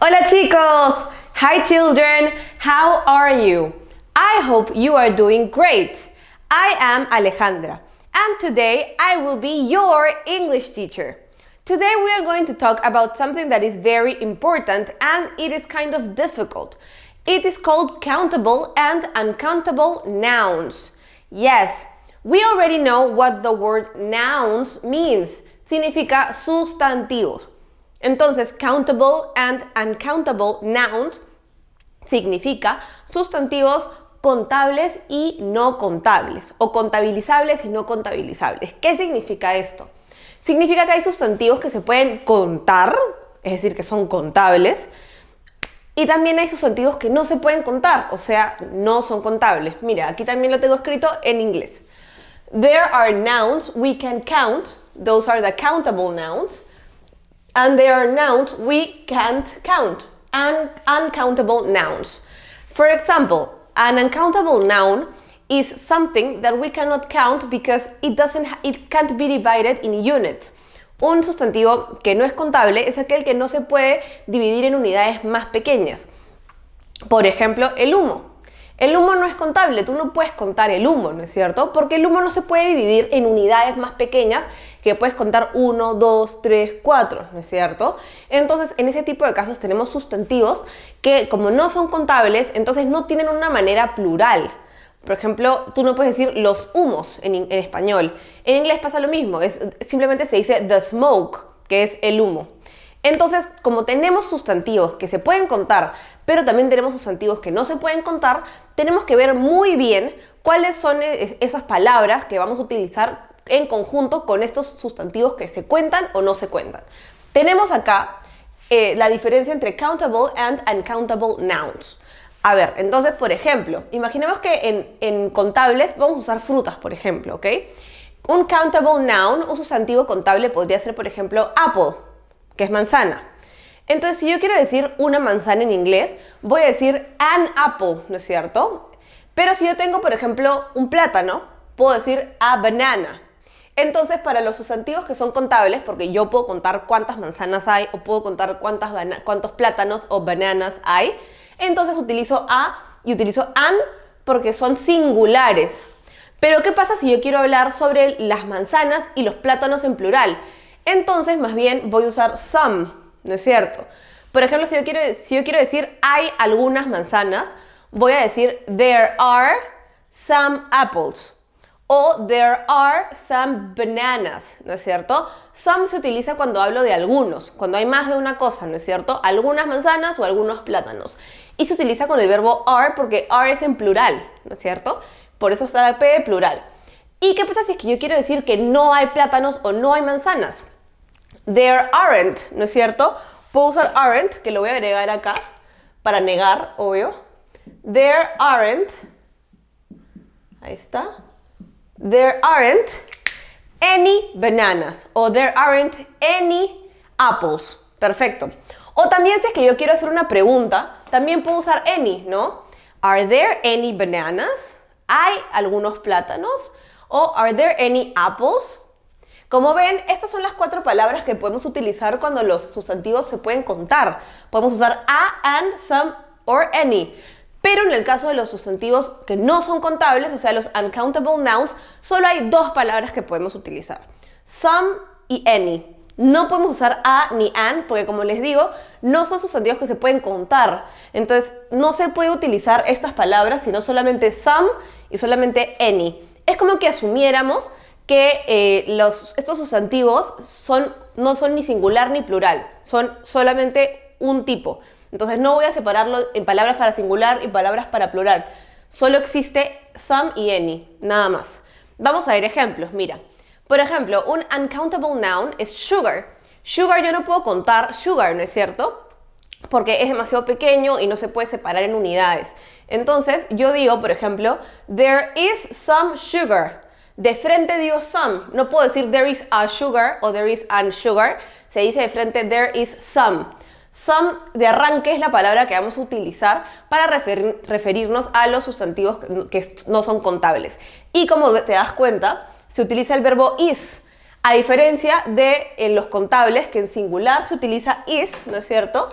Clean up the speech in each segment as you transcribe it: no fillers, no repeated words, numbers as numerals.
Hola chicos! Hi children! How are you? I hope you are doing great. I am Alejandra and today I will be your English teacher. Today we are going to talk about something that is very important and it is kind of difficult. It is called countable and uncountable nouns. Yes, we already know what the word nouns means. Significa sustantivos. Entonces, countable and uncountable nouns significa sustantivos contables y no contables, o contabilizables y no contabilizables. ¿Qué significa esto? Significa que hay sustantivos que se pueden contar, es decir, que son contables, y también hay sustantivos que no se pueden contar, o sea, no son contables. Mira, aquí también lo tengo escrito en inglés. There are nouns we can count, those are the countable nouns. And there are nouns we can't count, and uncountable nouns. For example, an uncountable noun is something that we cannot count because it can't be divided in units. Un sustantivo que no es contable es aquel que no se puede dividir en unidades más pequeñas. Por ejemplo, el humo. El humo no es contable, tú no puedes contar el humo, ¿no es cierto? Porque el humo no se puede dividir en unidades más pequeñas que puedes contar 1, 2, 3, 4, ¿no es cierto? Entonces, en ese tipo de casos tenemos sustantivos que como no son contables, entonces no tienen una manera plural. Por ejemplo, tú no puedes decir los humos en español. En inglés pasa lo mismo, simplemente se dice the smoke, que es el humo. Entonces, como tenemos sustantivos que se pueden contar, pero también tenemos sustantivos que no se pueden contar, tenemos que ver muy bien cuáles son esas palabras que vamos a utilizar en conjunto con estos sustantivos que se cuentan o no se cuentan. Tenemos acá la diferencia entre countable and uncountable nouns. A ver, entonces, por ejemplo, imaginemos que en contables vamos a usar frutas, por ejemplo, ¿ok? Un countable noun, un sustantivo contable podría ser, por ejemplo, apple, que es manzana. Entonces, si yo quiero decir una manzana en inglés, voy a decir an apple, ¿no es cierto? Pero si yo tengo, por ejemplo, un plátano, puedo decir a banana. Entonces, para los sustantivos que son contables, porque yo puedo contar cuántas manzanas hay, o puedo contar cuántos plátanos o bananas hay, entonces utilizo a y utilizo an porque son singulares. Pero, ¿qué pasa si yo quiero hablar sobre las manzanas y los plátanos en plural? Entonces, más bien, voy a usar some, ¿no es cierto? Por ejemplo, si yo quiero decir hay algunas manzanas, voy a decir there are some apples o there are some bananas, ¿no es cierto? Some se utiliza cuando hablo de algunos, cuando hay más de una cosa, ¿no es cierto? Algunas manzanas o algunos plátanos. Y se utiliza con el verbo are porque are es en plural, ¿no es cierto? Por eso está la P de plural. ¿Y qué pasa si es que yo quiero decir que no hay plátanos o no hay manzanas? There aren't, ¿no es cierto? Puedo usar aren't, que lo voy a agregar acá, para negar, obvio. There aren't, ahí está. There aren't any bananas, o there aren't any apples. Perfecto. O también si es que yo quiero hacer una pregunta, también puedo usar any, ¿no? Are there any bananas? ¿Hay algunos plátanos? O are there any apples? Como ven, estas son las 4 palabras que podemos utilizar cuando los sustantivos se pueden contar. Podemos usar a, and, some, or any. Pero en el caso de los sustantivos que no son contables, o sea, los uncountable nouns, solo hay 2 palabras que podemos utilizar. Some y any. No podemos usar a ni an porque, como les digo, no son sustantivos que se pueden contar. Entonces, no se puede utilizar estas palabras, sino solamente some y solamente any. Es como que asumiéramos que estos sustantivos no son ni singular ni plural, son solamente un tipo. Entonces no voy a separarlo en palabras para singular y palabras para plural. Solo existe some y any, nada más. Vamos a ver ejemplos, mira. Por ejemplo, un uncountable noun es sugar. Sugar yo no puedo contar sugar, ¿no es cierto? Porque es demasiado pequeño y no se puede separar en unidades. Entonces yo digo, por ejemplo, there is some sugar. De frente digo some, no puedo decir there is a sugar o there is an sugar, se dice de frente there is some. Some de arranque es la palabra que vamos a utilizar para referirnos a los sustantivos que no son contables. Y como te das cuenta, se utiliza el verbo is. A diferencia de los contables, que en singular se utiliza is, ¿no es cierto?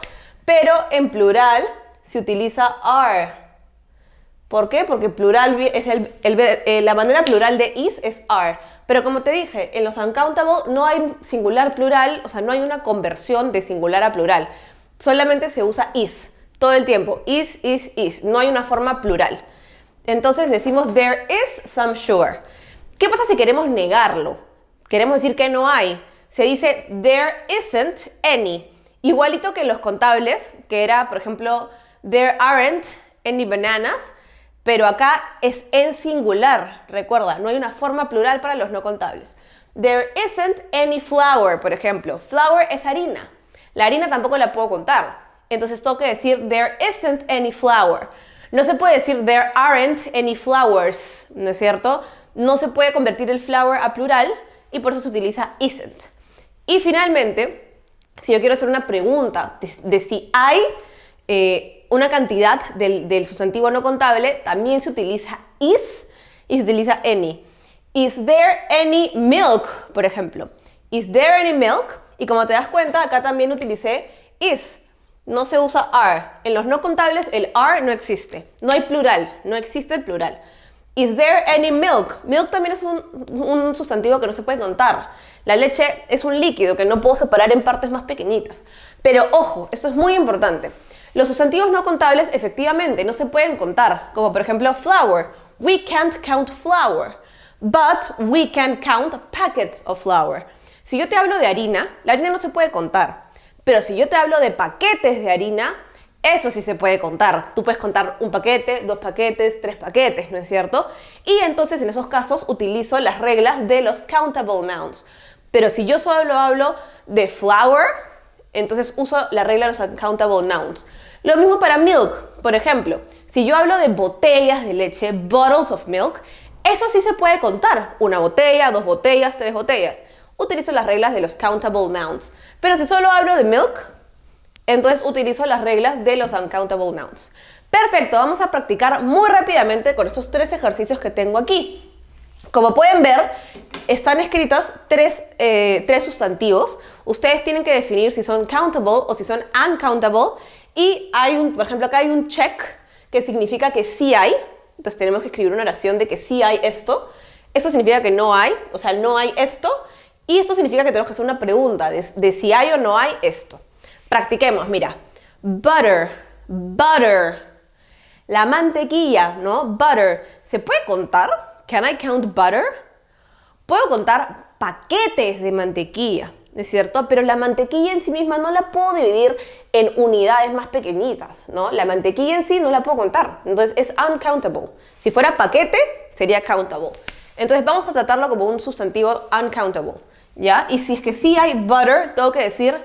Pero en plural se utiliza are. ¿Por qué? Porque plural es la manera plural de is es are. Pero como te dije, en los uncountable no hay singular plural, o sea, no hay una conversión de singular a plural. Solamente se usa is todo el tiempo. Is. No hay una forma plural. Entonces decimos there is some sugar. ¿Qué pasa si queremos negarlo? Queremos decir que no hay. Se dice there isn't any. Igualito que en los contables, que era, por ejemplo, there aren't any bananas, pero acá es en singular. Recuerda, no hay una forma plural para los no contables. There isn't any flour, por ejemplo. Flour es harina. La harina tampoco la puedo contar. Entonces tengo que decir there isn't any flour. No se puede decir there aren't any flowers, ¿no es cierto? No se puede convertir el flower a plural y por eso se utiliza isn't. Y finalmente, si yo quiero hacer una pregunta de si hay una cantidad del sustantivo no contable, también se utiliza is y se utiliza any. Is there any milk, por ejemplo? Is there any milk? Y como te das cuenta, acá también utilicé is. No se usa are. En los no contables el are no existe. No hay plural, no existe el plural. Is there any milk? Milk también es un sustantivo que no se puede contar. La leche es un líquido que no puedo separar en partes más pequeñitas. Pero ojo, esto es muy importante. Los sustantivos no contables efectivamente no se pueden contar, como por ejemplo flour. We can't count flour, but we can count packets of flour. Si yo te hablo de harina, la harina no se puede contar. Pero si yo te hablo de paquetes de harina, eso sí se puede contar. Tú puedes contar un paquete, 2 paquetes, 3 paquetes, ¿no es cierto? Y entonces en esos casos utilizo las reglas de los countable nouns. Pero si yo solo hablo de flour, entonces uso la regla de los uncountable nouns. Lo mismo para milk, por ejemplo. Si yo hablo de botellas de leche, bottles of milk, eso sí se puede contar. 1 botella, 2 botellas, 3 botellas. Utilizo las reglas de los countable nouns. Pero si solo hablo de milk, entonces utilizo las reglas de los uncountable nouns. Perfecto, vamos a practicar muy rápidamente con estos 3 ejercicios que tengo aquí. Como pueden ver, están escritos 3 sustantivos. Ustedes tienen que definir si son countable o si son uncountable. Y por ejemplo, acá hay un check que significa que sí hay. Entonces tenemos que escribir una oración de que sí hay esto. Eso significa que no hay, o sea, no hay esto. Y esto significa que tenemos que hacer una pregunta de si hay o no hay esto. Practiquemos, mira. Butter, butter. La mantequilla, ¿no? Butter. ¿Se puede contar? Can I count butter? Puedo contar paquetes de mantequilla, ¿no es cierto? Pero la mantequilla en sí misma no la puedo dividir en unidades más pequeñitas, ¿no? La mantequilla en sí no la puedo contar. Entonces es uncountable. Si fuera paquete, sería countable. Entonces vamos a tratarlo como un sustantivo uncountable, ¿ya? Y si es que sí hay butter, tengo que decir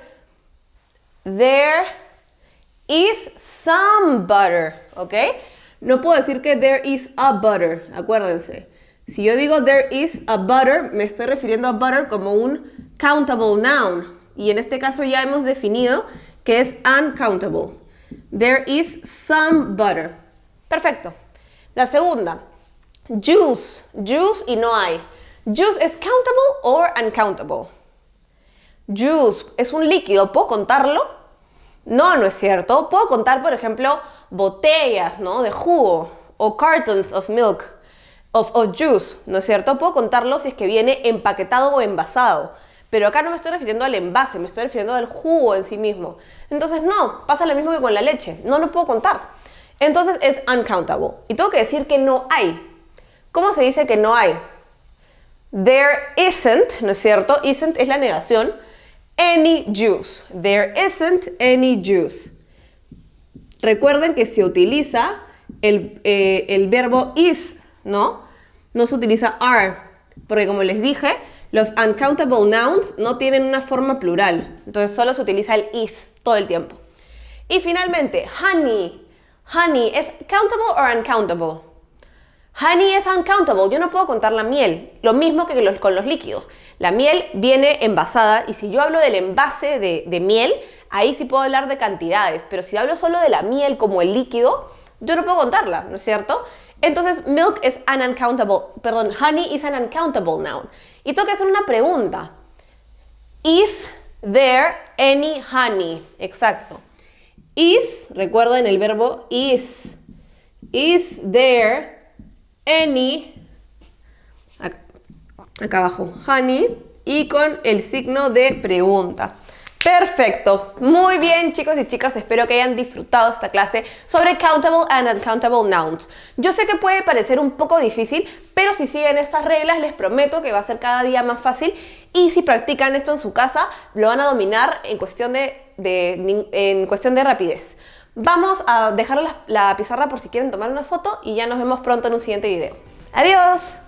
there is some butter, ¿ok? No puedo decir que there is a butter, acuérdense. Si yo digo there is a butter, me estoy refiriendo a butter como un countable noun. Y en este caso ya hemos definido que es uncountable. There is some butter. Perfecto. La segunda, juice. Juice y no hay. Juice es countable or uncountable. Juice es un líquido, ¿puedo contarlo? No, no es cierto. Puedo contar, por ejemplo, botellas, ¿no? De jugo o cartons of milk, of juice, ¿no es cierto? Puedo contarlo si es que viene empaquetado o envasado. Pero acá no me estoy refiriendo al envase, me estoy refiriendo al jugo en sí mismo. Entonces no, pasa lo mismo que con la leche. No lo puedo contar. Entonces es uncountable. Y tengo que decir que no hay. ¿Cómo se dice que no hay? There isn't, ¿no es cierto? Isn't es la negación. Any juice. There isn't any juice. Recuerden que se utiliza el verbo is, ¿no? No se utiliza are. Porque como les dije, los uncountable nouns no tienen una forma plural. Entonces solo se utiliza el is todo el tiempo. Y finalmente, honey. Honey, ¿es countable o uncountable? Honey es uncountable. Yo no puedo contar la miel. Lo mismo que con los líquidos. La miel viene envasada y si yo hablo del envase de miel, ahí sí puedo hablar de cantidades. Pero si hablo solo de la miel como el líquido, yo no puedo contarla, ¿no es cierto? Entonces, milk es an uncountable, perdón, honey is an uncountable noun. Y tengo que hacer una pregunta. Is there any honey? Exacto. Is, recuerden el verbo is. Is there any, acá abajo, honey, y con el signo de pregunta. Perfecto. Muy bien, chicos y chicas. Espero que hayan disfrutado esta clase sobre countable and uncountable nouns. Yo sé que puede parecer un poco difícil, pero si siguen estas reglas, les prometo que va a ser cada día más fácil. Y si practican esto en su casa, lo van a dominar en cuestión de rapidez. Vamos a dejar la pizarra por si quieren tomar una foto y ya nos vemos pronto en un siguiente video. ¡Adiós!